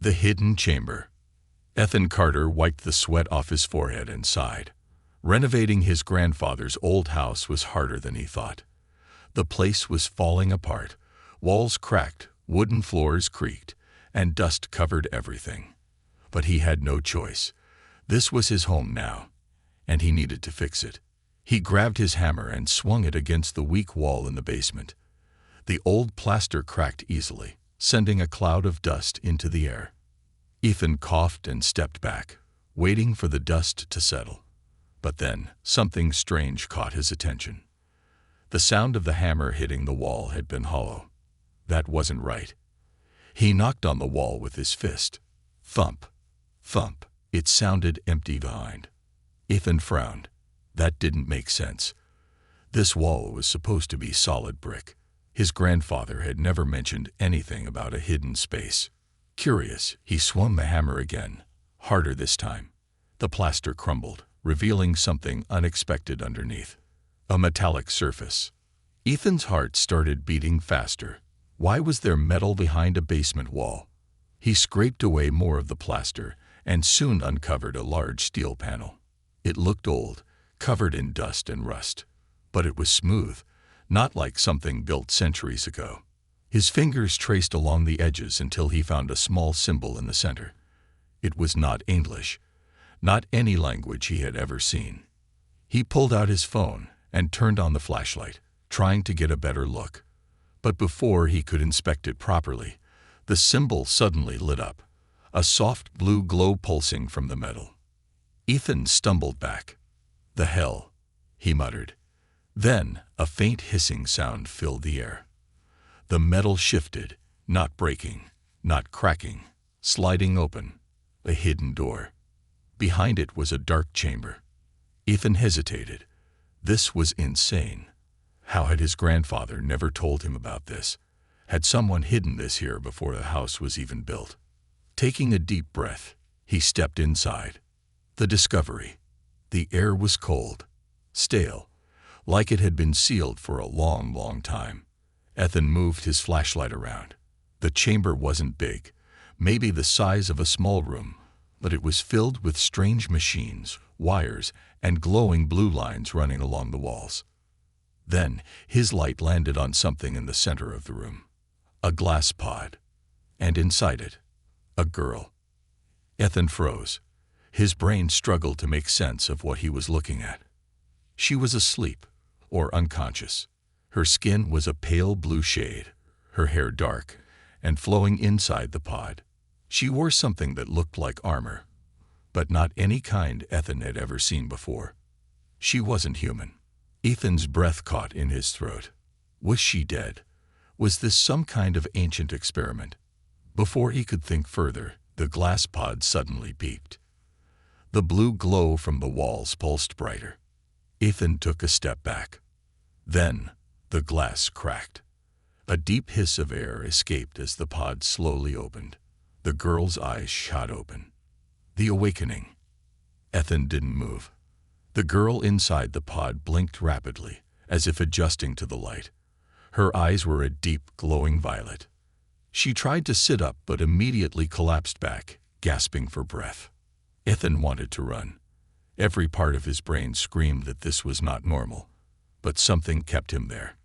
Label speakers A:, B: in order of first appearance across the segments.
A: The hidden chamber. Ethan Carter wiped the sweat off his forehead and sighed. Renovating his grandfather's old house was harder than he thought. The place was falling apart. Walls cracked, wooden floors creaked, and dust covered everything. But he had no choice. This was his home now, and he needed to fix it. He grabbed his hammer and swung it against the weak wall in the basement. The old plaster cracked easily, sending a cloud of dust into the air. Ethan coughed and stepped back, waiting for the dust to settle. But then, something strange caught his attention. The sound of the hammer hitting the wall had been hollow. That wasn't right. He knocked on the wall with his fist. Thump, thump. It sounded empty behind. Ethan frowned. That didn't make sense. This wall was supposed to be solid brick. His grandfather had never mentioned anything about a hidden space. Curious, he swung the hammer again, harder this time. The plaster crumbled, revealing something unexpected underneath. A metallic surface. Ethan's heart started beating faster. Why was there metal behind a basement wall? He scraped away more of the plaster and soon uncovered a large steel panel. It looked old, covered in dust and rust. But it was smooth, not like something built centuries ago. His fingers traced along the edges until he found a small symbol in the center. It was not English, not any language he had ever seen. He pulled out his phone and turned on the flashlight, trying to get a better look. But before he could inspect it properly, the symbol suddenly lit up, a soft blue glow pulsing from the metal. Ethan stumbled back. "The hell," he muttered. Then a faint hissing sound filled the air. The metal shifted, not breaking, not cracking, sliding open. A hidden door. Behind it was a dark chamber. Ethan hesitated. This was insane. How had his grandfather never told him about this? Had someone hidden this here before the house was even built? Taking a deep breath, he stepped inside. The discovery. The air was cold, stale, like it had been sealed for a long, long time. Ethan moved his flashlight around. The chamber wasn't big, maybe the size of a small room, but it was filled with strange machines, wires, and glowing blue lines running along the walls. Then his light landed on something in the center of the room. A glass pod. And inside it, a girl. Ethan froze. His brain struggled to make sense of what he was looking at. She was asleep, or unconscious. Her skin was a pale blue shade, her hair dark, and flowing inside the pod. She wore something that looked like armor, but not any kind Ethan had ever seen before. She wasn't human. Ethan's breath caught in his throat. Was she dead? Was this some kind of ancient experiment? Before he could think further, the glass pod suddenly beeped. The blue glow from the walls pulsed brighter. Ethan took a step back. Then, the glass cracked. A deep hiss of air escaped as the pod slowly opened. The girl's eyes shot open. The awakening. Ethan didn't move. The girl inside the pod blinked rapidly, as if adjusting to the light. Her eyes were a deep, glowing violet. She tried to sit up but immediately collapsed back, gasping for breath. Ethan wanted to run. Every part of his brain screamed that this was not normal, but something kept him there.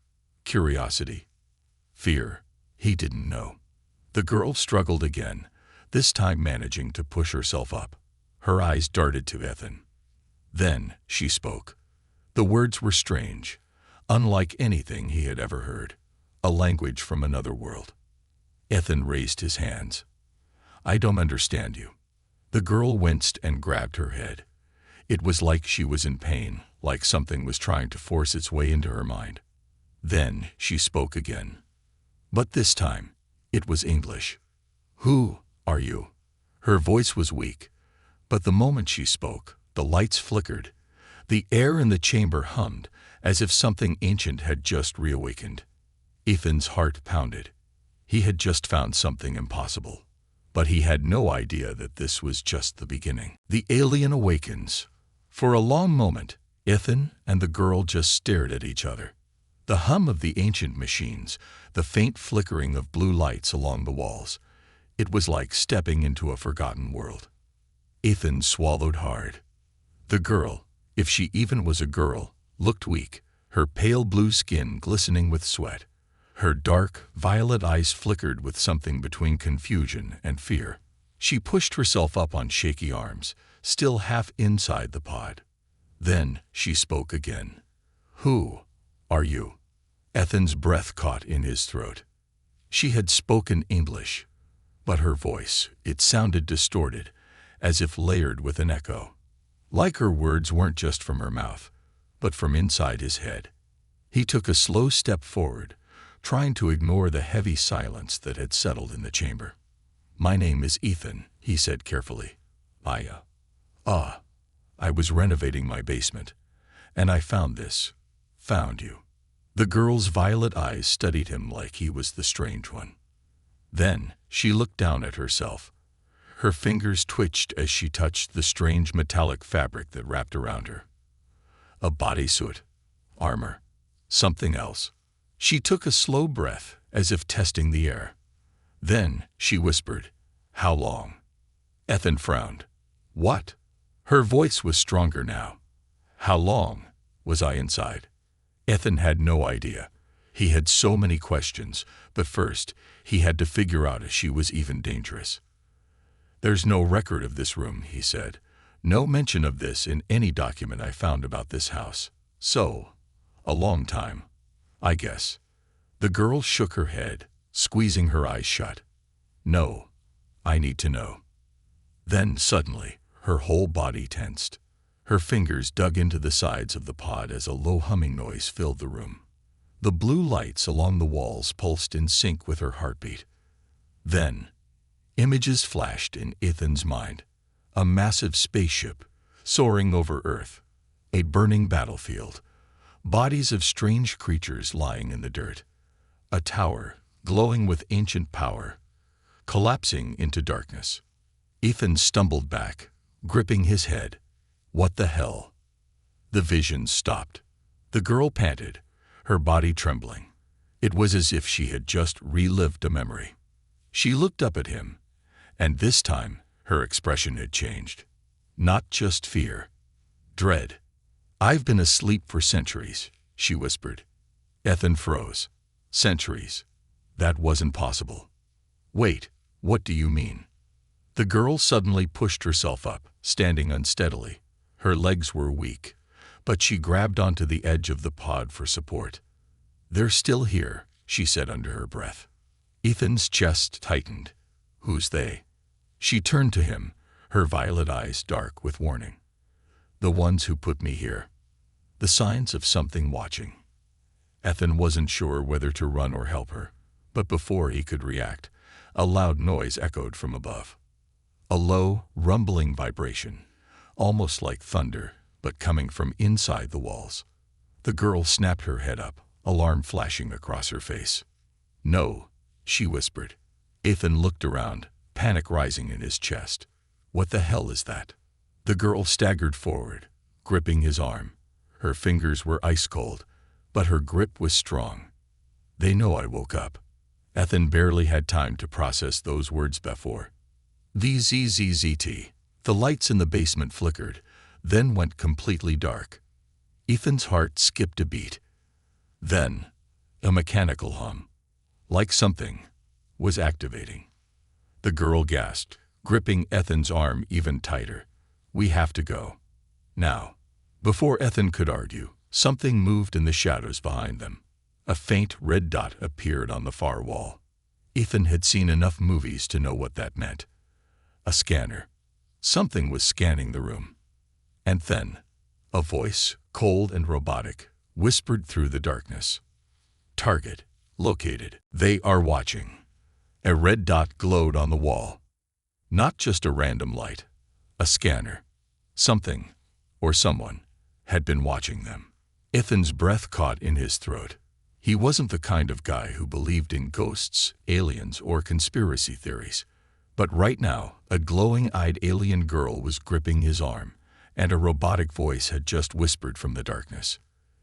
A: Curiosity. Fear. He didn't know. The girl struggled again, this time managing to push herself up. Her eyes darted to Ethan. Then she spoke. The words were strange, unlike anything he had ever heard, a language from another world. Ethan raised his hands. "I don't understand you." The girl winced and grabbed her head. It was like she was in pain, like something was trying to force its way into her mind. Then she spoke again. But this time, it was English. "Who are you?" Her voice was weak, but the moment she spoke, the lights flickered. The air in the chamber hummed, as if something ancient had just reawakened. Ethan's heart pounded. He had just found something impossible. But he had no idea that this was just the beginning. The alien awakens. For a long moment, Ethan and the girl just stared at each other. The hum of the ancient machines, the faint flickering of blue lights along the walls. It was like stepping into a forgotten world. Ethan swallowed hard. The girl, if she even was a girl, looked weak, her pale blue skin glistening with sweat. Her dark, violet eyes flickered with something between confusion and fear. She pushed herself up on shaky arms, still half inside the pod. Then she spoke again. "Who are you?" Ethan's breath caught in his throat. She had spoken English, but her voice, it sounded distorted, as if layered with an echo. Like her words weren't just from her mouth, but from inside his head. He took a slow step forward, trying to ignore the heavy silence that had settled in the chamber. "My name is Ethan," he said carefully. I was renovating my basement, and I found this. Found you." The girl's violet eyes studied him like he was the strange one. Then she looked down at herself. Her fingers twitched as she touched the strange metallic fabric that wrapped around her. A bodysuit, armor, something else. She took a slow breath, as if testing the air. Then she whispered, "How long?" Ethan frowned. "What?" Her voice was stronger now. "How long was I inside?" Ethan had no idea. He had so many questions, but first he had to figure out if she was even dangerous. "There's no record of this room," he said. "No mention of this in any document I found about this house. So, a long time, I guess." The girl shook her head, squeezing her eyes shut. "No, I need to know." Then suddenly, her whole body tensed. Her fingers dug into the sides of the pod as a low humming noise filled the room. The blue lights along the walls pulsed in sync with her heartbeat. Then, images flashed in Ethan's mind. A massive spaceship, soaring over Earth. A burning battlefield. Bodies of strange creatures lying in the dirt. A tower, glowing with ancient power, collapsing into darkness. Ethan stumbled back, gripping his head. What the hell? The vision stopped. The girl panted, her body trembling. It was as if she had just relived a memory. She looked up at him, and this time her expression had changed. Not just fear. Dread. "I've been asleep for centuries," she whispered. Ethan froze. Centuries. That wasn't possible. "Wait, what do you mean?" The girl suddenly pushed herself up, standing unsteadily. Her legs were weak, but she grabbed onto the edge of the pod for support. "They're still here," she said under her breath. Ethan's chest tightened. "Who's they?" She turned to him, her violet eyes dark with warning. "The ones who put me here. The signs of something watching." Ethan wasn't sure whether to run or help her, but before he could react, a loud noise echoed from above. A low, rumbling vibration, almost like thunder, but coming from inside the walls. The girl snapped her head up, alarm flashing across her face. "No," she whispered. Ethan looked around, panic rising in his chest. "What the hell is that?" The girl staggered forward, gripping his arm. Her fingers were ice cold, but her grip was strong. "They know I woke up." Ethan barely had time to process those words before. VZZZT. The lights in the basement flickered, then went completely dark. Ethan's heart skipped a beat. Then, a mechanical hum, like something, was activating. The girl gasped, gripping Ethan's arm even tighter. "We have to go. Now." Before Ethan could argue, something moved in the shadows behind them. A faint red dot appeared on the far wall. Ethan had seen enough movies to know what that meant. A scanner. Something was scanning the room. And then, a voice, cold and robotic, whispered through the darkness. "Target located. They are watching." A red dot glowed on the wall. Not just a random light. A scanner. Something, or someone, had been watching them. Ethan's breath caught in his throat. He wasn't the kind of guy who believed in ghosts, aliens, or conspiracy theories. But right now, a glowing-eyed alien girl was gripping his arm, and a robotic voice had just whispered from the darkness.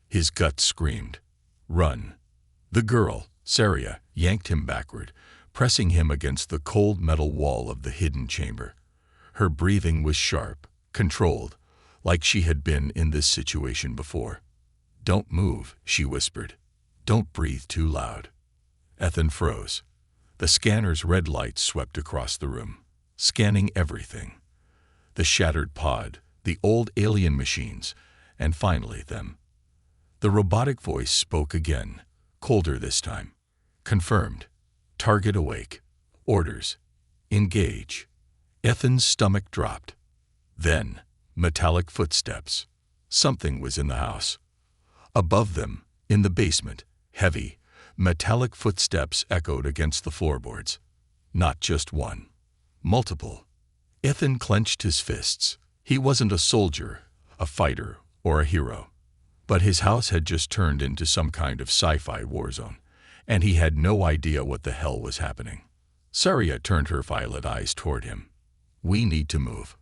A: His gut screamed, "Run." The girl, Saria, yanked him backward, pressing him against the cold metal wall of the hidden chamber. Her breathing was sharp, controlled, like she had been in this situation before. "Don't move," she whispered. "Don't breathe too loud." Ethan froze. The scanner's red light swept across the room, scanning everything. The shattered pod, the old alien machines, and finally them. The robotic voice spoke again, colder this time. "Confirmed. Target awake. Orders. Engage." Ethan's stomach dropped. Then, metallic footsteps. Something was in the house. Above them, in the basement, heavy, metallic footsteps echoed against the floorboards. Not just one. Multiple. Ethan clenched his fists. He wasn't a soldier, a fighter, or a hero. But his house had just turned into some kind of sci-fi war zone, and he had no idea what the hell was happening. Saria turned her violet eyes toward him. "We need to move."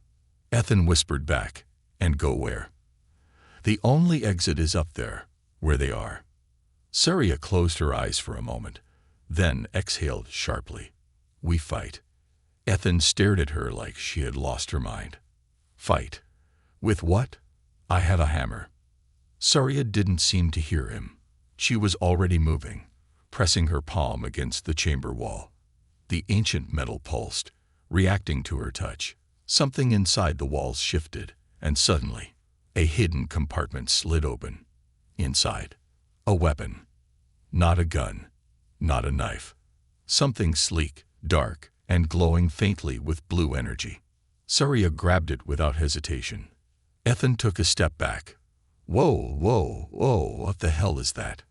A: Ethan whispered back. "And go where?" "The only exit is up there, where they are." Saria closed her eyes for a moment, then exhaled sharply. "We fight." Ethan stared at her like she had lost her mind. "Fight? With what?" "I have a hammer." Saria didn't seem to hear him. She was already moving, pressing her palm against the chamber wall. The ancient metal pulsed, reacting to her touch. Something inside the walls shifted, and suddenly, a hidden compartment slid open. Inside, a weapon. Not a gun, not a knife. Something sleek, dark, and glowing faintly with blue energy. Saria grabbed it without hesitation. Ethan took a step back. "Whoa, whoa, whoa, what the hell is that?"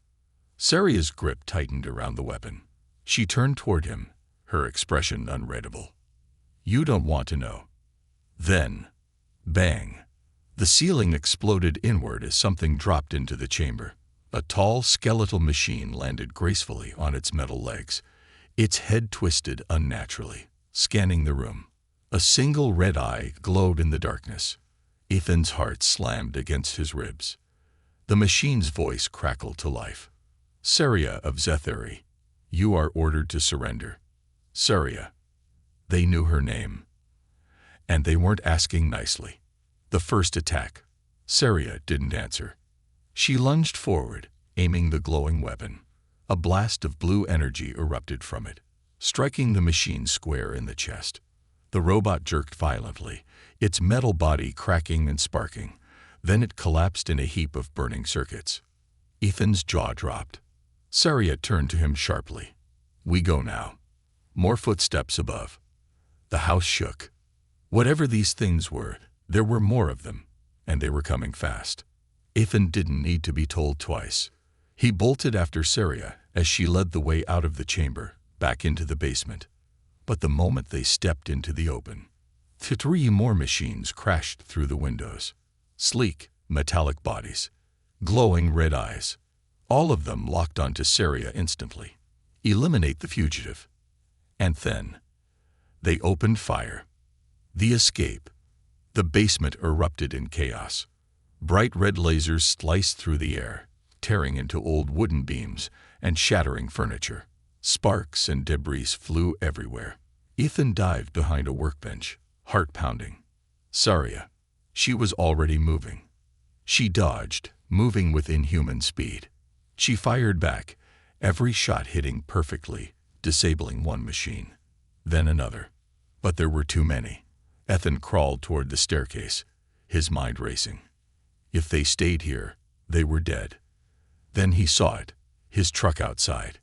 A: Saria's grip tightened around the weapon. She turned toward him, her expression unreadable. "You don't want to know." Then, bang! The ceiling exploded inward as something dropped into the chamber. A tall, skeletal machine landed gracefully on its metal legs. Its head twisted unnaturally, scanning the room. A single red eye glowed in the darkness. Ethan's heart slammed against his ribs. The machine's voice crackled to life. "Saria of Zetheri, you are ordered to surrender." Saria. They knew her name. And they weren't asking nicely. The first attack. Saria didn't answer. She lunged forward, aiming the glowing weapon. A blast of blue energy erupted from it, striking the machine square in the chest. The robot jerked violently, its metal body cracking and sparking. Then it collapsed in a heap of burning circuits. Ethan's jaw dropped. Saria turned to him sharply. "We go now." More footsteps above. The house shook. Whatever these things were, there were more of them, and they were coming fast. Ethan didn't need to be told twice. He bolted after Saria as she led the way out of the chamber, back into the basement. But the moment they stepped into the open, 3 more machines crashed through the windows. Sleek, metallic bodies, glowing red eyes. All of them locked onto Saria instantly. "Eliminate the fugitive." And then, they opened fire. The escape. The basement erupted in chaos. Bright red lasers sliced through the air, tearing into old wooden beams and shattering furniture. Sparks and debris flew everywhere. Ethan dived behind a workbench, heart pounding. Saria. She was already moving. She dodged, moving with inhuman speed. She fired back, every shot hitting perfectly, disabling one machine. Then another. But there were too many. Ethan crawled toward the staircase, his mind racing. If they stayed here, they were dead. Then he saw it, his truck outside.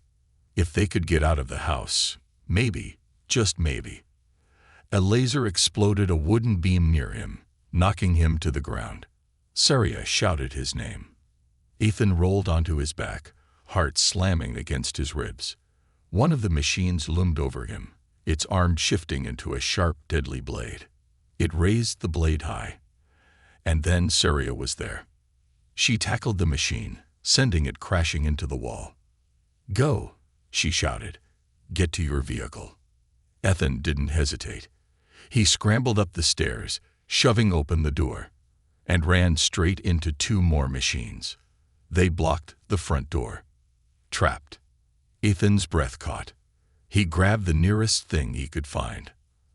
A: If they could get out of the house, maybe, just maybe. A laser exploded a wooden beam near him, knocking him to the ground. Saria shouted his name. Ethan rolled onto his back, heart slamming against his ribs. One of the machines loomed over him, its arm shifting into a sharp, deadly blade. It raised the blade high. And then Saria was there. She tackled the machine, sending it crashing into the wall. "Go," she shouted. "Get to your vehicle." Ethan didn't hesitate. He scrambled up the stairs, shoving open the door, and ran straight into 2 more machines. They blocked the front door. Trapped. Ethan's breath caught. He grabbed the nearest thing he could find,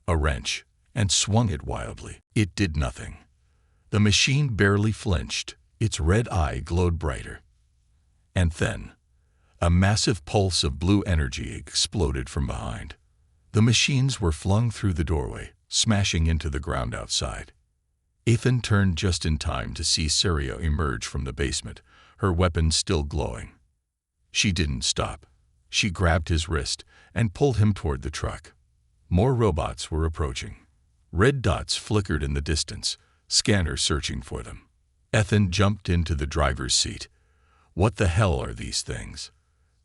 A: a wrench, and swung it wildly. It did nothing. The machine barely flinched. Its red eye glowed brighter. And then, a massive pulse of blue energy exploded from behind. The machines were flung through the doorway, smashing into the ground outside. Ethan turned just in time to see Saria emerge from the basement, her weapon still glowing. She didn't stop. She grabbed his wrist and pulled him toward the truck. More robots were approaching. Red dots flickered in the distance, scanners searching for them. Ethan jumped into the driver's seat. What the hell are these things?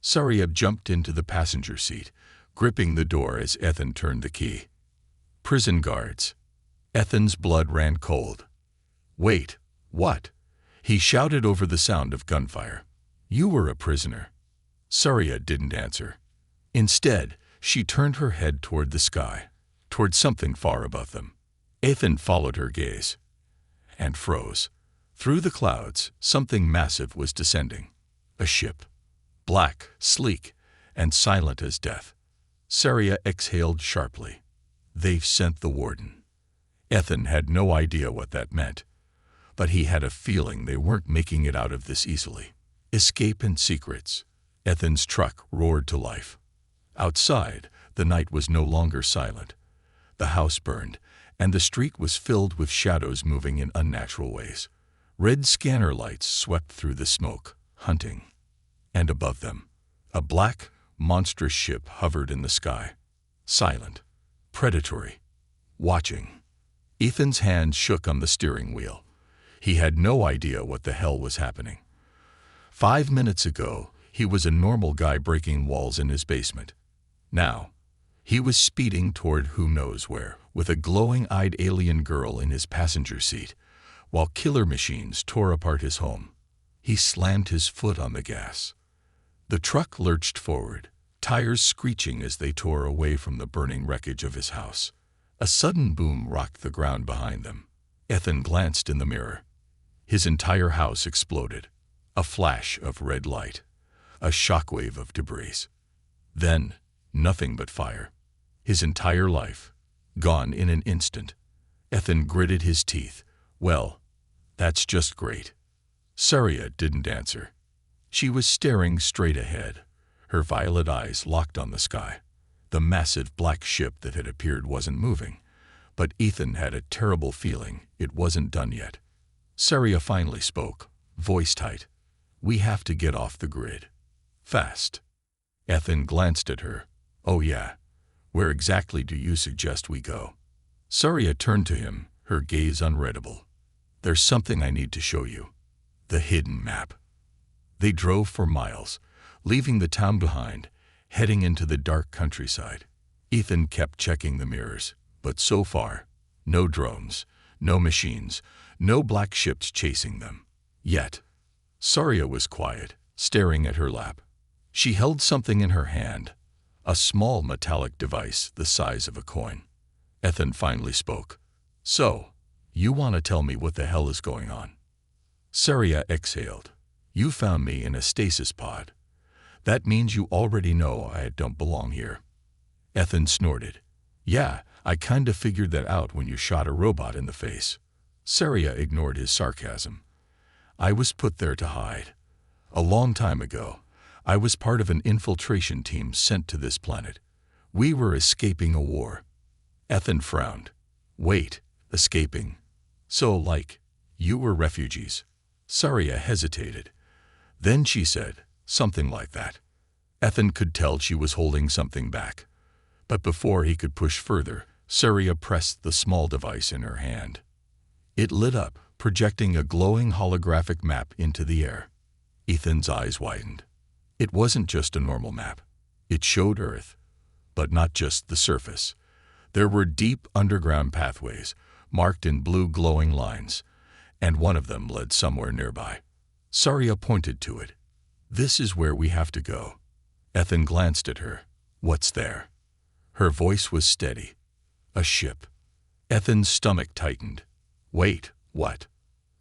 A: Saria jumped into the passenger seat, gripping the door as Ethan turned the key. Prison guards. Ethan's blood ran cold. Wait, what? He shouted over the sound of gunfire. You were a prisoner. Saria didn't answer. Instead, she turned her head toward the sky, toward something far above them. Ethan followed her gaze and froze. Through the clouds, something massive was descending. A ship. Black, sleek, and silent as death. Saria exhaled sharply. They've sent the warden. Ethan had no idea what that meant, but he had a feeling they weren't making it out of this easily. Escape and secrets. Ethan's truck roared to life. Outside, the night was no longer silent. The house burned, and the street was filled with shadows moving in unnatural ways. Red scanner lights swept through the smoke, hunting. And above them, a black, monstrous ship hovered in the sky. Silent, predatory, watching. Ethan's hands shook on the steering wheel. He had no idea what the hell was happening. 5 minutes ago, he was a normal guy breaking walls in his basement. Now, he was speeding toward who knows where, with a glowing-eyed alien girl in his passenger seat, while killer machines tore apart his home. He slammed his foot on the gas. The truck lurched forward, tires screeching as they tore away from the burning wreckage of his house. A sudden boom rocked the ground behind them. Ethan glanced in the mirror. His entire house exploded. A flash of red light. A shockwave of debris. Then, nothing but fire. His entire life, gone in an instant. Ethan gritted his teeth. Well, that's just great. Saria didn't answer. She was staring straight ahead, her violet eyes locked on the sky. The massive black ship that had appeared wasn't moving, but Ethan had a terrible feeling it wasn't done yet. Saria finally spoke, voice tight. We have to get off the grid. Fast. Ethan glanced at her. Oh yeah. Where exactly do you suggest we go? Saria turned to him, her gaze unreadable. There's something I need to show you. The hidden map. They drove for miles, leaving the town behind, heading into the dark countryside. Ethan kept checking the mirrors, but so far, no drones, no machines, no black ships chasing them. Yet, Saria was quiet, staring at her lap. She held something in her hand, a small metallic device the size of a coin. Ethan finally spoke. So, you want to tell me what the hell is going on? Saria exhaled. You found me in a stasis pod. That means you already know I don't belong here. Ethan snorted. Yeah, I kinda figured that out when you shot a robot in the face. Saria ignored his sarcasm. I was put there to hide. A long time ago, I was part of an infiltration team sent to this planet. We were escaping a war. Ethan frowned. Wait, escaping? So, like, you were refugees? Saria hesitated. Then she said, something like that. Ethan could tell she was holding something back. But before he could push further, Saria pressed the small device in her hand. It lit up, projecting a glowing holographic map into the air. Ethan's eyes widened. It wasn't just a normal map. It showed Earth, but not just the surface. There were deep underground pathways, marked in blue glowing lines, and one of them led somewhere nearby. Saria pointed to it. This is where we have to go. Ethan glanced at her. What's there? Her voice was steady. A ship. Ethan's stomach tightened. Wait, what?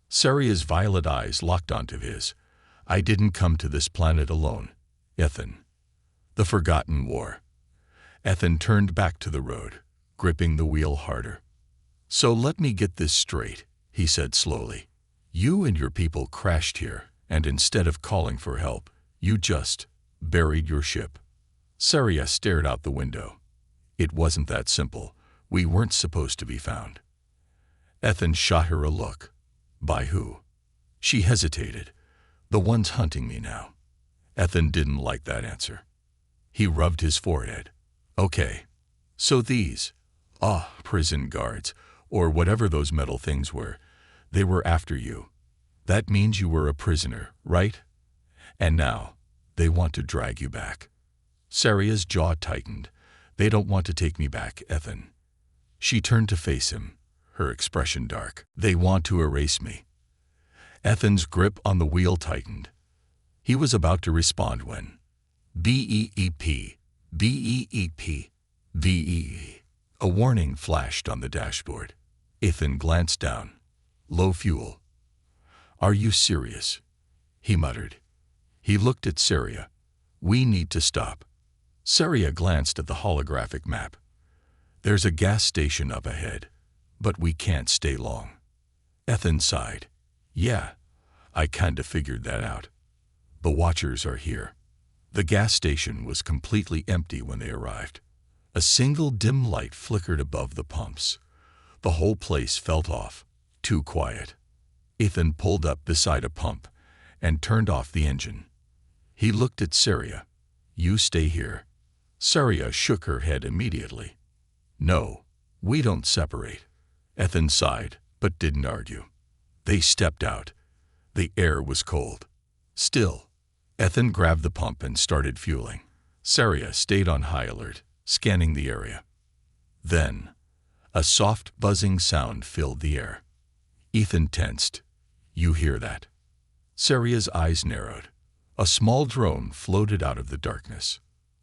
A: Saria's violet eyes locked onto his. I didn't come to this planet alone, Ethan. The Forgotten War. Ethan turned back to the road, gripping the wheel harder. "So let me get this straight," he said slowly. "You and your people crashed here, and instead of calling for help, you just buried your ship." Saria stared out the window. "It wasn't that simple. We weren't supposed to be found." Ethan shot her a look. "By who?" She hesitated. "The ones hunting me now." Ethan didn't like that answer. He rubbed his forehead. "Okay. So these, prison guards, or whatever those metal things were, they were after you. That means you were a prisoner, right? And now, they want to drag you back." Saria's jaw tightened. "They don't want to take me back, Ethan." She turned to face him, her expression dark. "They want to erase me." Ethan's grip on the wheel tightened. He was about to respond when beep, beep, beep. A warning flashed on the dashboard. Ethan glanced down. "Low fuel." "Are you serious?" he muttered. He looked at Saria. "We need to stop." Saria glanced at the holographic map. "There's a gas station up ahead, but we can't stay long." Ethan sighed. "Yeah, I kinda figured that out. The Watchers are here." The gas station was completely empty when they arrived. A single dim light flickered above the pumps. The whole place felt off, too quiet. Ethan pulled up beside a pump and turned off the engine. He looked at Saria. "You stay here." Saria shook her head immediately. "No, we don't separate." Ethan sighed, but didn't argue. They stepped out. The air was cold. Still, Ethan grabbed the pump and started fueling. Saria stayed on high alert, scanning the area. Then, a soft buzzing sound filled the air. Ethan tensed. "You hear that?" Saria's eyes narrowed. A small drone floated out of the darkness.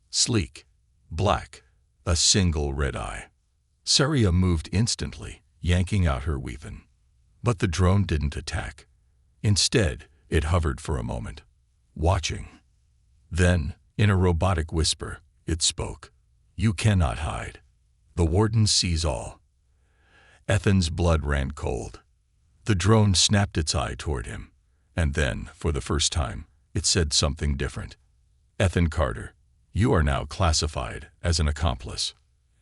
A: Sleek, black, a single red eye. Saria moved instantly, yanking out her weapon. But the drone didn't attack. Instead, it hovered for a moment, watching. Then, in a robotic whisper, it spoke. "You cannot hide. The warden sees all." Ethan's blood ran cold. The drone snapped its eye toward him, and then, for the first time, it said something different. "Ethan Carter, you are now classified as an accomplice."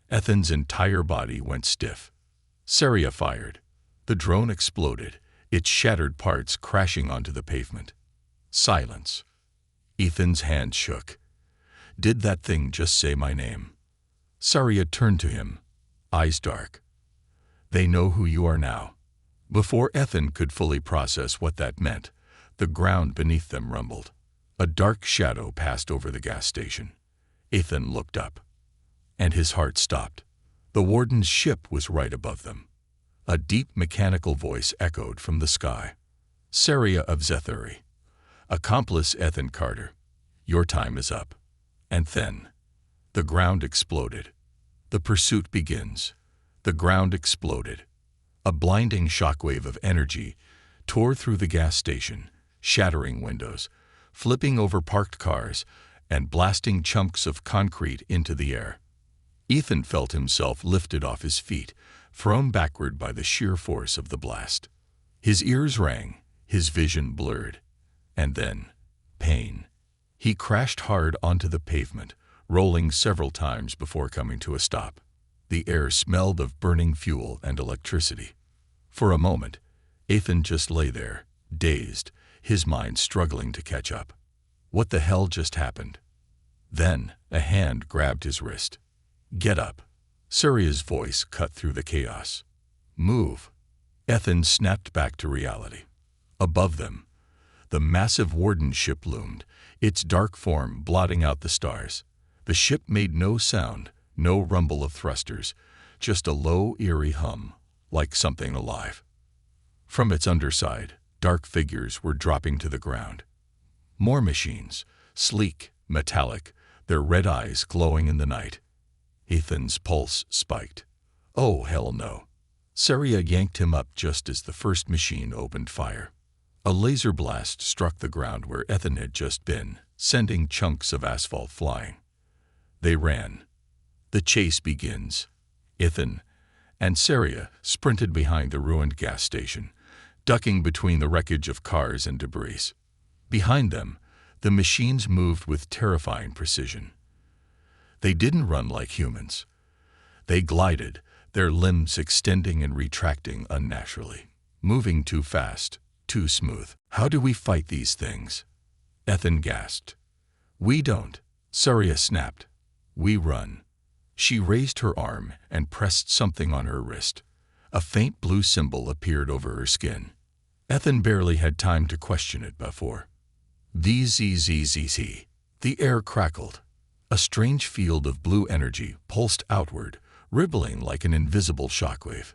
A: Ethan's entire body went stiff. Saria fired. The drone exploded, its shattered parts crashing onto the pavement. Silence. Ethan's hand shook. "Did that thing just say my name?" Saria turned to him, eyes dark. "They know who you are now." Before Ethan could fully process what that meant, the ground beneath them rumbled. A dark shadow passed over the gas station. Ethan looked up, and his heart stopped. The warden's ship was right above them. A deep mechanical voice echoed from the sky. "Saria of Zethuri. Accomplice Ethan Carter. Your time is up." And then, the ground exploded. "The pursuit begins." The ground exploded. A blinding shockwave of energy tore through the gas station, shattering windows, flipping over parked cars, and blasting chunks of concrete into the air. Ethan felt himself lifted off his feet, thrown backward by the sheer force of the blast. His ears rang, his vision blurred. And then, pain. He crashed hard onto the pavement, rolling several times before coming to a stop. The air smelled of burning fuel and electricity. For a moment, Ethan just lay there, dazed, his mind struggling to catch up. What the hell just happened? Then, a hand grabbed his wrist. "Get up." Saria's voice cut through the chaos. "Move." Ethan snapped back to reality. Above them, the massive warden ship loomed, its dark form blotting out the stars. The ship made no sound, no rumble of thrusters, just a low, eerie hum, like something alive. From its underside, dark figures were dropping to the ground. More machines, sleek, metallic, their red eyes glowing in the night. Ethan's pulse spiked. Oh, hell no. Saria yanked him up just as the first machine opened fire. A laser blast struck the ground where Ethan had just been, sending chunks of asphalt flying. They ran. The chase begins. Ethan and Saria sprinted behind the ruined gas station, ducking between the wreckage of cars and debris. Behind them, the machines moved with terrifying precision. They didn't run like humans. They glided, their limbs extending and retracting unnaturally, moving too fast, too smooth. "How do we fight these things?" Ethan gasped. "We don't," Saria snapped. "We run." She raised her arm and pressed something on her wrist. A faint blue symbol appeared over her skin. Ethan barely had time to question it before. VZZZZ. The air crackled. A strange field of blue energy pulsed outward, rippling like an invisible shockwave.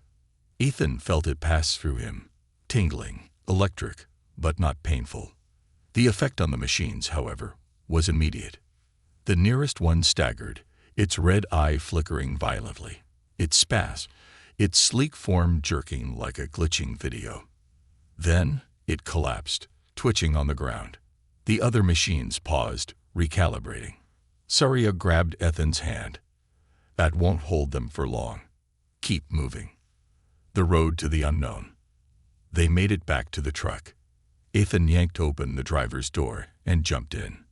A: Ethan felt it pass through him, tingling, electric, but not painful. The effect on the machines, however, was immediate. The nearest one staggered, its red eye flickering violently. It spasmed, its sleek form jerking like a glitching video. Then it collapsed, twitching on the ground. The other machines paused, recalibrating. Saria grabbed Ethan's hand. "That won't hold them for long. Keep moving." The road to the unknown. They made it back to the truck. Ethan yanked open the driver's door and jumped in.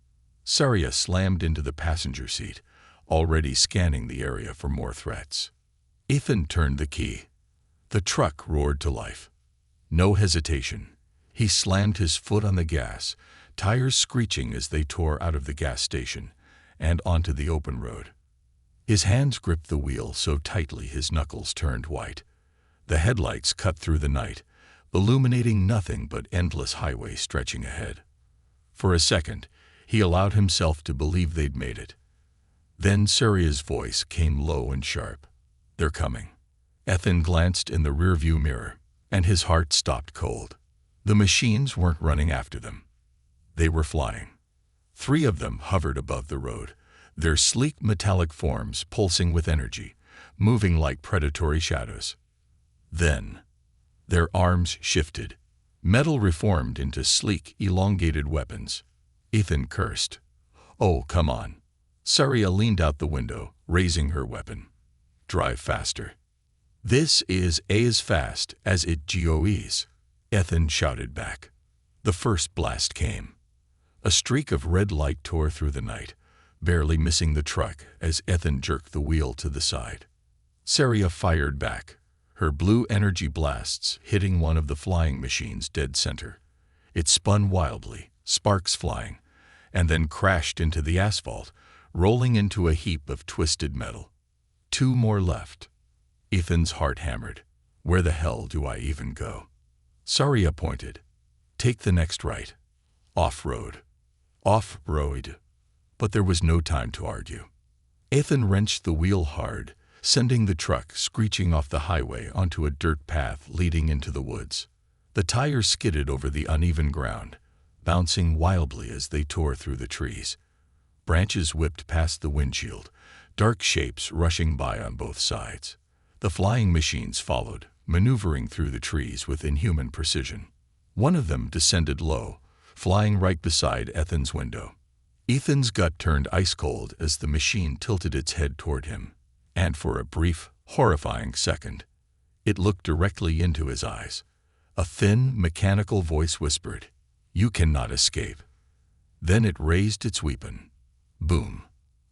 A: Saria slammed into the passenger seat, already scanning the area for more threats. Ethan turned the key. The truck roared to life. No hesitation. He slammed his foot on the gas, tires screeching as they tore out of the gas station and onto the open road. His hands gripped the wheel so tightly his knuckles turned white. The headlights cut through the night, illuminating nothing but endless highway stretching ahead. For a second, he allowed himself to believe they'd made it. Then Saria's voice came low and sharp. "They're coming." Ethan glanced in the rearview mirror, and his heart stopped cold. The machines weren't running after them. They were flying. 3 of them hovered above the road, their sleek metallic forms pulsing with energy, moving like predatory shadows. Then, their arms shifted. Metal reformed into sleek, elongated weapons. Ethan cursed. "Oh, come on." Saria leaned out the window, raising her weapon. "Drive faster." "This is as fast as it goes," Ethan shouted back. The first blast came. A streak of red light tore through the night, barely missing the truck as Ethan jerked the wheel to the side. Saria fired back, her blue energy blasts hitting one of the flying machines dead center. It spun wildly, sparks flying, and then crashed into the asphalt, rolling into a heap of twisted metal. 2 more left. Ethan's heart hammered. Where the hell do I even go? Saria pointed. "Take the next right. Off-road." Off-road. But there was no time to argue. Ethan wrenched the wheel hard, sending the truck screeching off the highway onto a dirt path leading into the woods. The tires skidded over the uneven ground, bouncing wildly as they tore through the trees. Branches whipped past the windshield, dark shapes rushing by on both sides. The flying machines followed, maneuvering through the trees with inhuman precision. One of them descended low, flying right beside Ethan's window. Ethan's gut turned ice-cold as the machine tilted its head toward him, and for a brief, horrifying second, it looked directly into his eyes. A thin, mechanical voice whispered, "You cannot escape." Then it raised its weapon. Boom.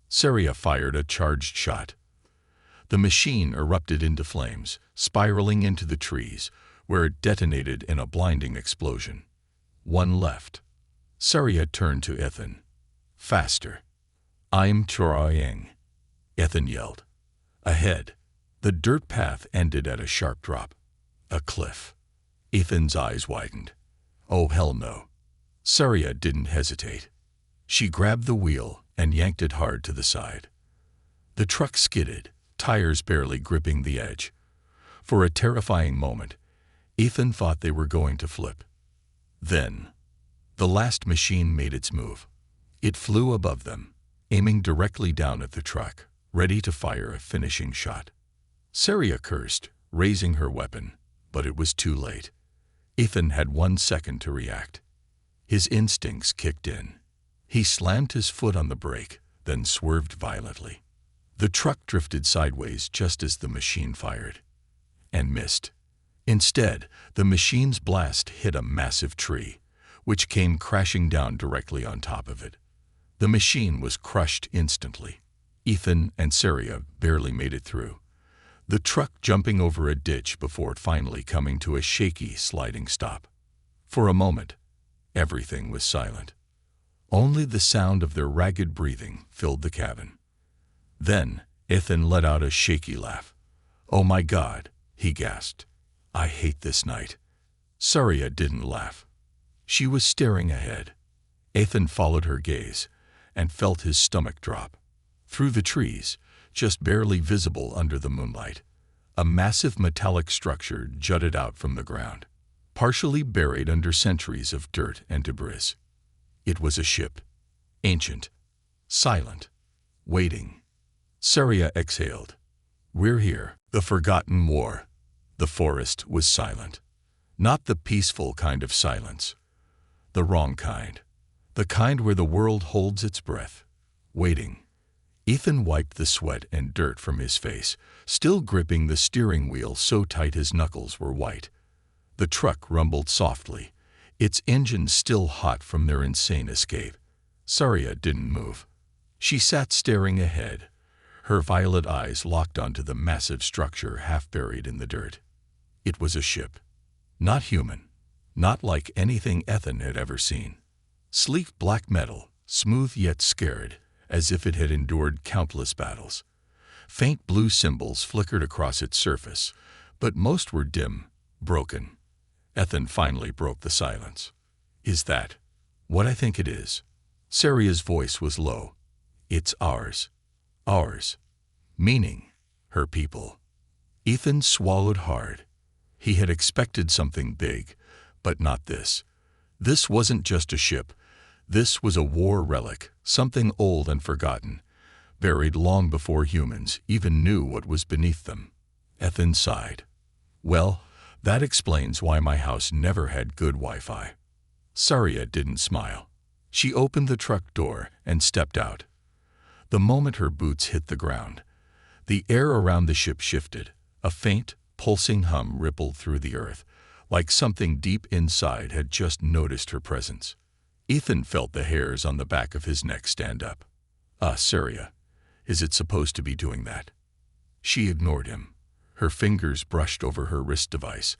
A: Saria fired a charged shot. The machine erupted into flames, spiraling into the trees, where it detonated in a blinding explosion. 1 left. Saria turned to Ethan. "Faster." "I'm trying," Ethan yelled. Ahead, the dirt path ended at a sharp drop. A cliff. Ethan's eyes widened. "Oh, hell no." Saria didn't hesitate. She grabbed the wheel and yanked it hard to the side. The truck skidded, tires barely gripping the edge. For a terrifying moment, Ethan thought they were going to flip. Then, the last machine made its move. It flew above them, aiming directly down at the truck, ready to fire a finishing shot. Saria cursed, raising her weapon, but it was too late. Ethan had 1 second to react. His instincts kicked in. He slammed his foot on the brake, then swerved violently. The truck drifted sideways just as the machine fired, and missed. Instead, the machine's blast hit a massive tree, which came crashing down directly on top of it. The machine was crushed instantly. Ethan and Saria barely made it through, the truck jumping over a ditch before finally coming to a shaky, sliding stop. For a moment, everything was silent. Only the sound of their ragged breathing filled the cabin. Then, Ethan let out a shaky laugh. "Oh my God," he gasped. "I hate this night." Saria didn't laugh. She was staring ahead. Ethan followed her gaze and felt his stomach drop. Through the trees, just barely visible under the moonlight, a massive metallic structure jutted out from the ground, partially buried under centuries of dirt and debris. It was a ship, ancient, silent, waiting. Saria exhaled. "We're here." The forgotten war. The forest was silent. Not the peaceful kind of silence. The wrong kind. The kind where the world holds its breath, waiting. Ethan wiped the sweat and dirt from his face, still gripping the steering wheel so tight his knuckles were white. The truck rumbled softly, its engine still hot from their insane escape. Saria didn't move. She sat staring ahead, her violet eyes locked onto the massive structure half buried in the dirt. It was a ship. Not human. Not like anything Ethan had ever seen. Sleek black metal, smooth yet scared, as if it had endured countless battles. Faint blue symbols flickered across its surface, but most were dim, broken. Ethan finally broke the silence. "Is that what I think it is?" Saria's voice was low. "It's ours. Ours. Meaning, her people." Ethan swallowed hard. He had expected something big, but not this. This wasn't just a ship. This was a war relic, something old and forgotten, buried long before humans even knew what was beneath them. Ethan sighed. "Well, that explains why my house never had good Wi-Fi." Saria didn't smile. She opened the truck door and stepped out. The moment her boots hit the ground, the air around the ship shifted. A faint, pulsing hum rippled through the earth, like something deep inside had just noticed her presence. Ethan felt the hairs on the back of his neck stand up. Saria, is it supposed to be doing that?" She ignored him. Her fingers brushed over her wrist device,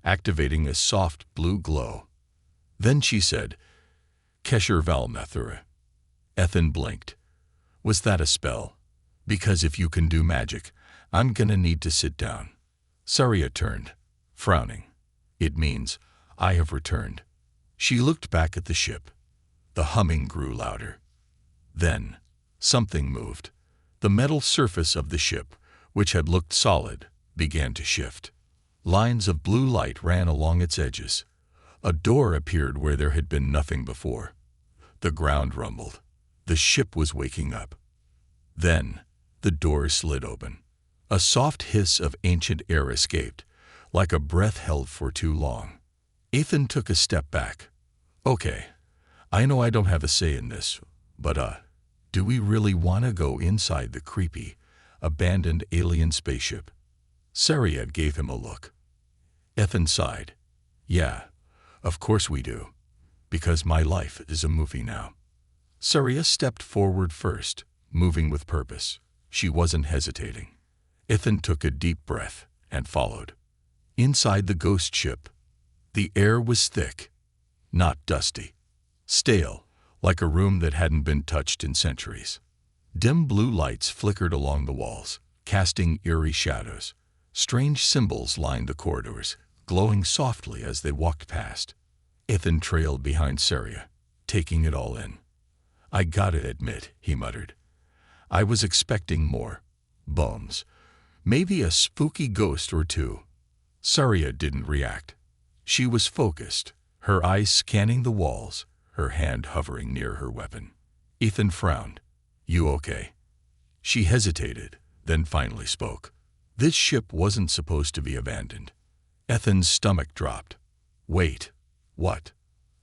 A: activating a soft blue glow. Then she said, "Kesher Valnathura." Ethan blinked. "Was that a spell? Because if you can do magic, I'm gonna need to sit down." Saria turned, frowning. "It means I have returned." She looked back at the ship. The humming grew louder. Then, something moved. The metal surface of the ship, which had looked solid, began to shift. Lines of blue light ran along its edges. A door appeared where there had been nothing before. The ground rumbled. The ship was waking up. Then, the door slid open. A soft hiss of ancient air escaped, like a breath held for too long. Ethan took a step back. "Okay, I know I don't have a say in this, but do we really want to go inside the creepy, abandoned alien spaceship?" Saria gave him a look. Ethan sighed. "Yeah, of course we do, because my life is a movie now." Saria stepped forward first, moving with purpose. She wasn't hesitating. Ethan took a deep breath and followed. Inside the ghost ship, the air was thick, not dusty. Stale, like a room that hadn't been touched in centuries. Dim blue lights flickered along the walls, casting eerie shadows. Strange symbols lined the corridors, glowing softly as they walked past. Ethan trailed behind Saria, taking it all in. "I gotta admit," he muttered, "I was expecting more. Bones. Maybe a spooky ghost or two." Saria didn't react. She was focused, her eyes scanning the walls, her hand hovering near her weapon. Ethan frowned. "You okay?" She hesitated, then finally spoke. This ship wasn't supposed to be abandoned. Ethan's stomach dropped. "Wait, what?"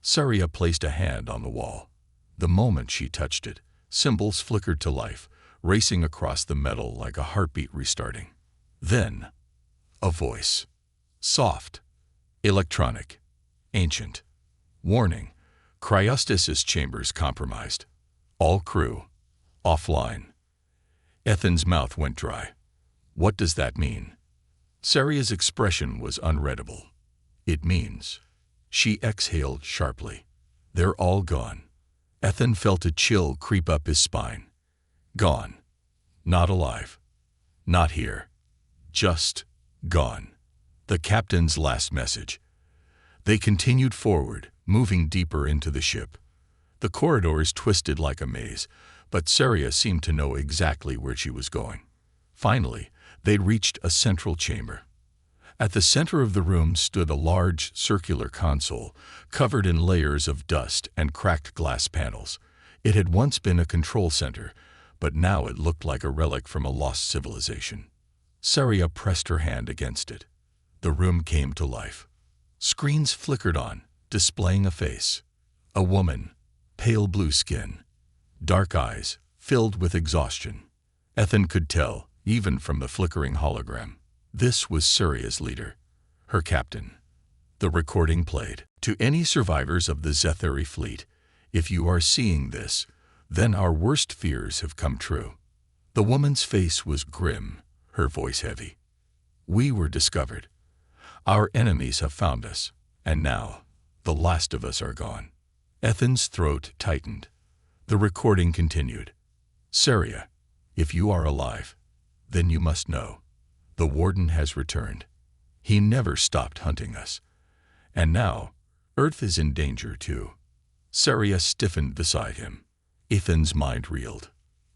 A: Saria placed a hand on the wall. The moment she touched it, symbols flickered to life, racing across the metal like a heartbeat restarting. Then, a voice. Soft, electronic, ancient. Warning, cryostasis chambers compromised. All crew, offline. Ethan's mouth went dry. What does that mean? Saria's expression was unreadable. It means. She exhaled sharply. They're all gone. Ethan felt a chill creep up his spine. Gone. Not alive. Not here. Just gone. The captain's last message. They continued forward, moving deeper into the ship. The corridors twisted like a maze, but Saria seemed to know exactly where she was going. Finally, they'd reached a central chamber. At the center of the room stood a large, circular console, covered in layers of dust and cracked glass panels. It had once been a control center, but now it looked like a relic from a lost civilization. Saria pressed her hand against it. The room came to life. Screens flickered on, displaying a face. A woman, pale blue skin, dark eyes, filled with exhaustion. Ethan could tell, even from the flickering hologram. This was Saria's leader, her captain. The recording played. To any survivors of the Zetheri fleet, if you are seeing this, then our worst fears have come true. The woman's face was grim, her voice heavy. We were discovered. Our enemies have found us, and now, the last of us are gone. Ethan's throat tightened. The recording continued. Saria, if you are alive, then you must know. The warden has returned. He never stopped hunting us. And now, Earth is in danger too. Saria stiffened beside him. Ethan's mind reeled.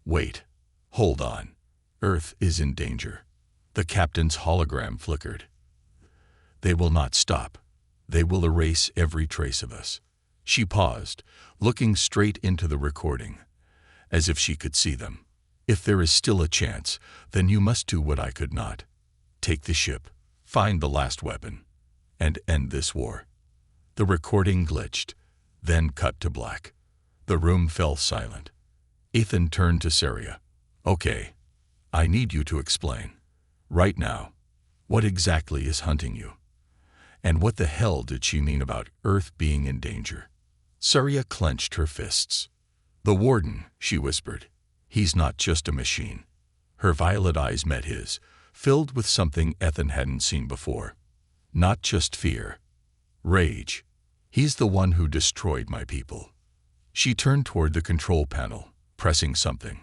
A: Wait. Hold on. Earth is in danger. The captain's hologram flickered. They will not stop. They will erase every trace of us. She paused, looking straight into the recording, as if she could see them. If there is still a chance, then you must do what I could not. Take the ship, find the last weapon, and end this war. The recording glitched, then cut to black. The room fell silent. Ethan turned to Saria. Okay, I need you to explain. Right now, what exactly is hunting you? And what the hell did she mean about Earth being in danger? Saria clenched her fists. The warden, she whispered. He's not just a machine. Her violet eyes met his, filled with something Ethan hadn't seen before. Not just fear. Rage. He's the one who destroyed my people. She turned toward the control panel, pressing something.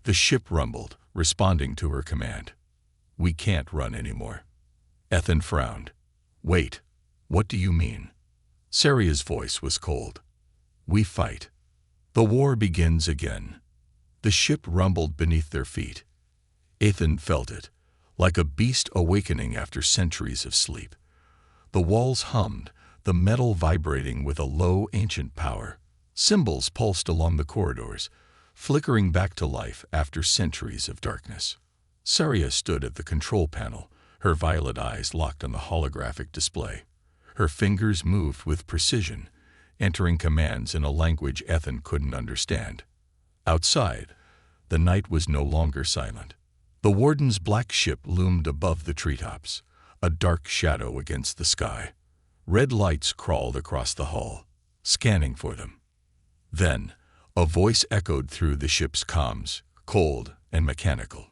A: The ship rumbled, responding to her command. We can't run anymore. Ethan frowned. Wait, what do you mean? Saria's voice was cold. We fight. The war begins again. The ship rumbled beneath their feet. Ethan felt it, like a beast awakening after centuries of sleep. The walls hummed, the metal vibrating with a low, ancient power. Symbols pulsed along the corridors, flickering back to life after centuries of darkness. Saria stood at the control panel, her violet eyes locked on the holographic display. Her fingers moved with precision, entering commands in a language Ethan couldn't understand. Outside, the night was no longer silent. The warden's black ship loomed above the treetops, a dark shadow against the sky. Red lights crawled across the hull, scanning for them. Then, a voice echoed through the ship's comms, cold and mechanical.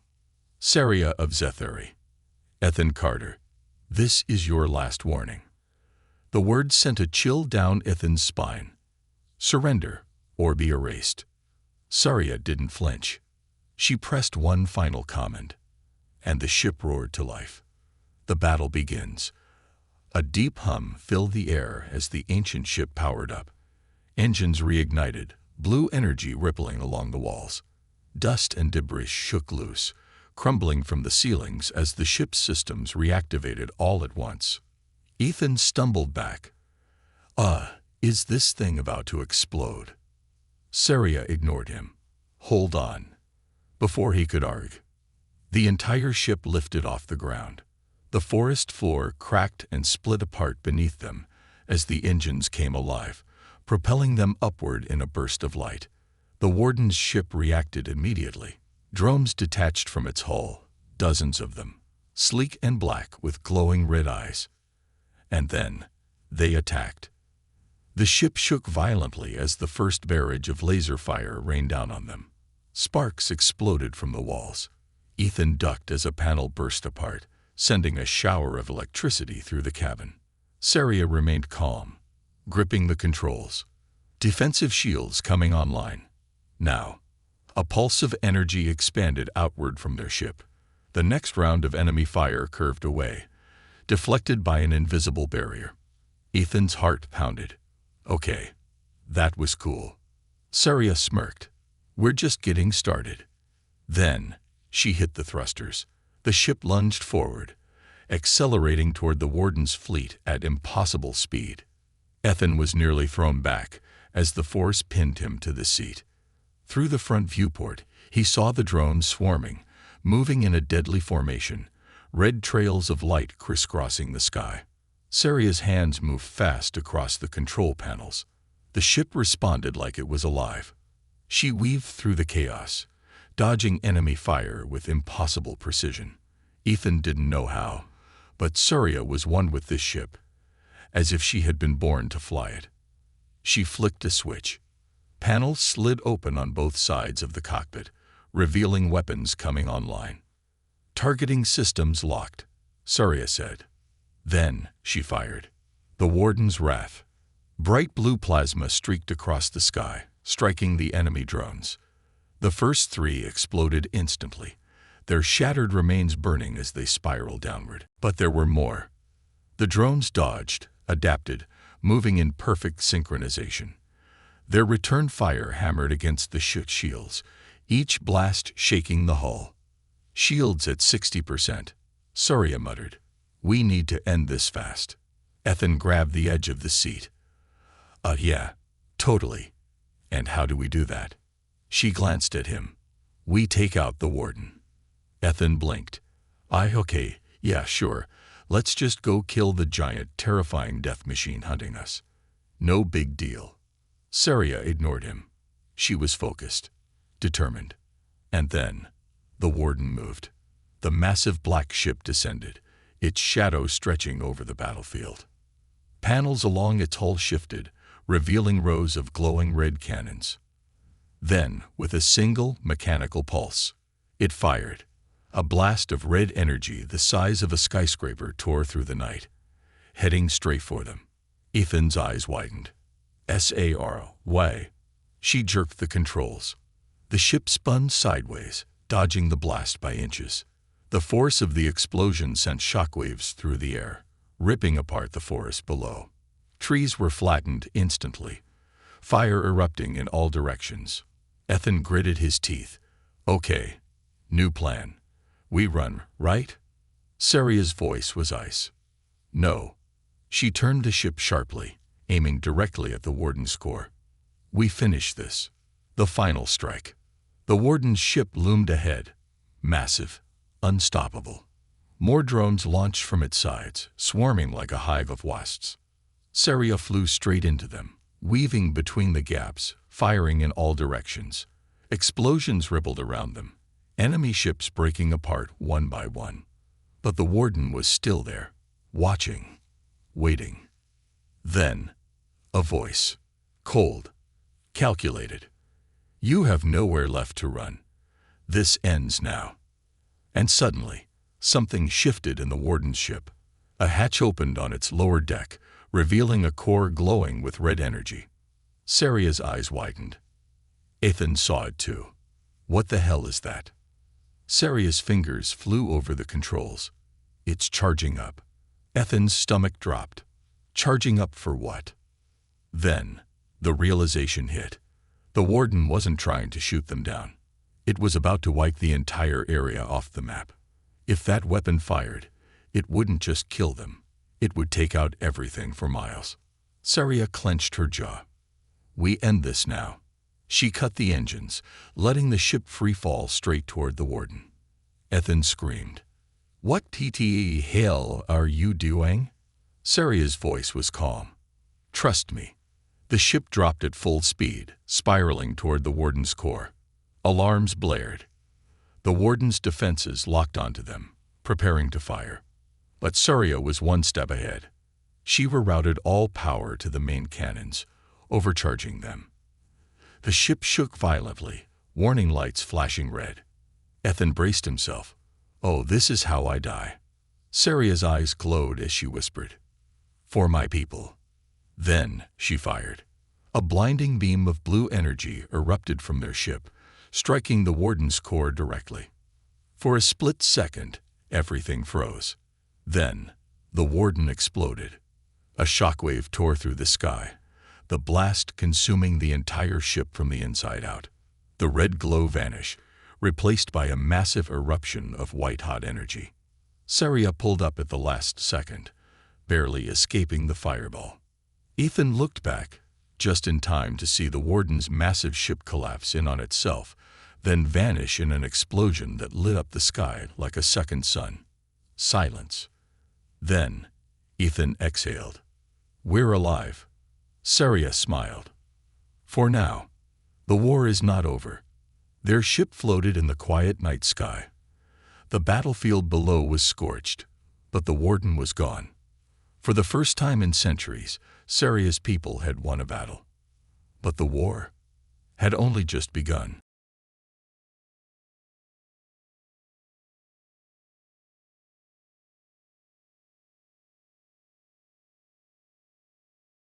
A: Saria of Zetheri. Ethan Carter, this is your last warning. The words sent a chill down Ethan's spine. Surrender, or be erased. Saria didn't flinch. She pressed one final command, and the ship roared to life. The battle begins. A deep hum filled the air as the ancient ship powered up. Engines reignited, blue energy rippling along the walls. Dust and debris shook loose, crumbling from the ceilings as the ship's systems reactivated all at once. Ethan stumbled back. Is this thing about to explode? Saria ignored him. Hold on. Before he could argue, the entire ship lifted off the ground. The forest floor cracked and split apart beneath them as the engines came alive, propelling them upward in a burst of light. The warden's ship reacted immediately. Drones detached from its hull, dozens of them, sleek and black with glowing red eyes. And then, they attacked. The ship shook violently as the first barrage of laser fire rained down on them. Sparks exploded from the walls. Ethan ducked as a panel burst apart, sending a shower of electricity through the cabin. Saria remained calm, gripping the controls. Defensive shields coming online. Now, a pulse of energy expanded outward from their ship. The next round of enemy fire curved away, deflected by an invisible barrier. Ethan's heart pounded. Okay, that was cool. Saria smirked. We're just getting started. Then, she hit the thrusters. The ship lunged forward, accelerating toward the Warden's fleet at impossible speed. Ethan was nearly thrown back as the force pinned him to the seat. Through the front viewport, he saw the drones swarming, moving in a deadly formation, red trails of light crisscrossing the sky. Saria's hands moved fast across the control panels. The ship responded like it was alive. She weaved through the chaos, dodging enemy fire with impossible precision. Ethan didn't know how, but Saria was one with this ship, as if she had been born to fly it. She flicked a switch. Panels slid open on both sides of the cockpit, revealing weapons coming online. Targeting systems locked, Saria said. Then she fired. The Warden's wrath. Bright blue plasma streaked across the sky, striking the enemy drones. The first 3 exploded instantly, their shattered remains burning as they spiraled downward. But there were more. The drones dodged, adapted, moving in perfect synchronization. Their return fire hammered against the ship's shields, each blast shaking the hull. Shields at 60%, Saria muttered. We need to end this fast. Ethan grabbed the edge of the seat. Yeah, totally. And how do we do that? She glanced at him. We take out the Warden. Ethan blinked. Okay, yeah, sure. Let's just go kill the giant, terrifying death machine hunting us. No big deal. Saria ignored him. She was focused, determined. And then, the Warden moved. The massive black ship descended, its shadow stretching over the battlefield. Panels along its hull shifted, revealing rows of glowing red cannons. Then, with a single mechanical pulse, it fired. A blast of red energy the size of a skyscraper tore through the night, heading straight for them. Ethan's eyes widened. Sary. She jerked the controls. The ship spun sideways, dodging the blast by inches. The force of the explosion sent shockwaves through the air, ripping apart the forest below. Trees were flattened instantly, fire erupting in all directions. Ethan gritted his teeth. Okay, new plan. We run, right? Saria's voice was ice. No. She turned the ship sharply, aiming directly at the Warden's core. We finish this. The final strike. The Warden's ship loomed ahead, massive, unstoppable. More drones launched from its sides, swarming like a hive of wasps. Saria flew straight into them, weaving between the gaps, firing in all directions. Explosions rippled around them, enemy ships breaking apart one by one. But the Warden was still there, watching, waiting. Then, a voice, cold, calculated. You have nowhere left to run. This ends now. And suddenly, something shifted in the Warden's ship. A hatch opened on its lower deck, revealing a core glowing with red energy. Saria's eyes widened. Ethan saw it too. What the hell is that? Saria's fingers flew over the controls. It's charging up. Ethan's stomach dropped. Charging up for what? Then, the realization hit. The Warden wasn't trying to shoot them down. It was about to wipe the entire area off the map. If that weapon fired, it wouldn't just kill them. It would take out everything for miles. Saria clenched her jaw. We end this now. She cut the engines, letting the ship free fall straight toward the Warden. Ethan screamed. What the hell are you doing? Saria's voice was calm. Trust me. The ship dropped at full speed, spiraling toward the Warden's core. Alarms blared. The warden's defenses locked onto them, preparing to fire. But Surya was one step ahead. She rerouted all power to the main cannons, overcharging them. The ship shook violently, warning lights flashing red. Ethan braced himself. "Oh, this is how I die." Surya's eyes glowed as she whispered, "For my people." Then she fired. A blinding beam of blue energy erupted from their ship, striking the warden's core directly. For a split second, everything froze. Then, the warden exploded. A shockwave tore through the sky, the blast consuming the entire ship from the inside out. The red glow vanished, replaced by a massive eruption of white-hot energy. Surya pulled up at the last second, barely escaping the fireball. Ethan looked back, just in time to see the warden's massive ship collapse in on itself, then vanish in an explosion that lit up the sky like a second sun. Silence. Then, Ethan exhaled. "We're alive." Surya smiled. "For now. The war is not over." Their ship floated in the quiet night sky. The battlefield below was scorched, but the warden was gone. For the first time in centuries, Surya's people had won a battle. But the war had only just begun.